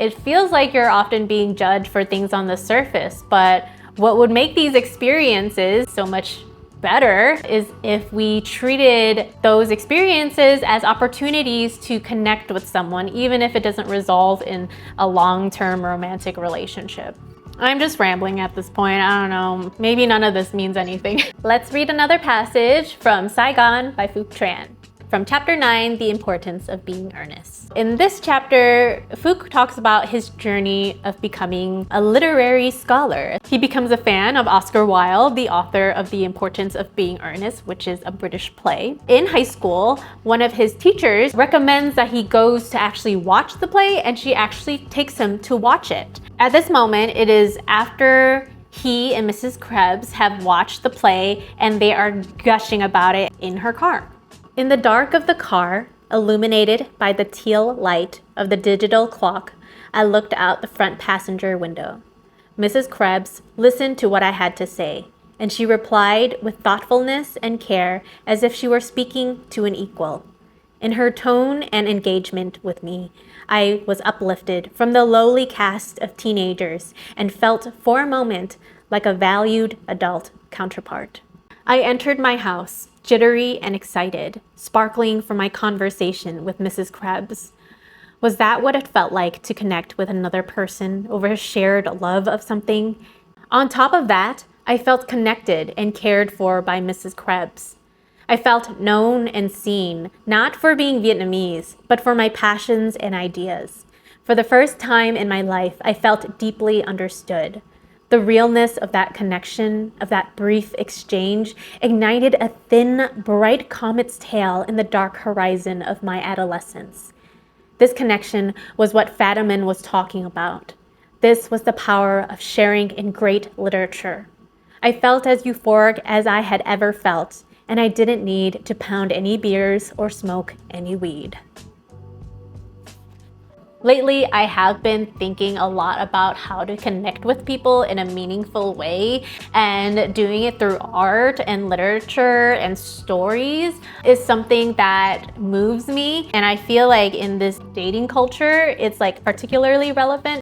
It feels like you're often being judged for things on the surface, but what would make these experiences so much better is if we treated those experiences as opportunities to connect with someone, even if it doesn't resolve in a long-term romantic relationship. I'm just rambling at this point. I don't know. Maybe none of this means anything. Let's read another passage from Sigh by Phuc Tran. From chapter 9, The Importance of Being Earnest. In this chapter, Phuc talks about his journey of becoming a literary scholar. He becomes a fan of Oscar Wilde, the author of The Importance of Being Earnest, which is a British play. In high school, one of his teachers recommends that he goes to actually watch the play, and she actually takes him to watch it. At this moment, it is after he and Mrs. Krebs have watched the play and they are gushing about it in her car. In the dark of the car, illuminated by the teal light of the digital clock, I looked out the front passenger window. Mrs. Krebs listened to what I had to say, and she replied with thoughtfulness and care as if she were speaking to an equal. In her tone and engagement with me, I was uplifted from the lowly caste of teenagers and felt for a moment like a valued adult counterpart. I entered my house, jittery and excited, sparkling from my conversation with Mrs. Krebs. Was that what it felt like to connect with another person over a shared love of something? On top of that, I felt connected and cared for by Mrs. Krebs. I felt known and seen, not for being Vietnamese, but for my passions and ideas. For the first time in my life, I felt deeply understood. The realness of that connection, of that brief exchange, ignited a thin, bright comet's tail in the dark horizon of my adolescence. This connection was what Fadiman was talking about. This was the power of sharing in great literature. I felt as euphoric as I had ever felt, and I didn't need to pound any beers or smoke any weed. Lately, I have been thinking a lot about how to connect with people in a meaningful way, and doing it through art and literature and stories is something that moves me. And I feel like in this dating culture, it's like particularly relevant.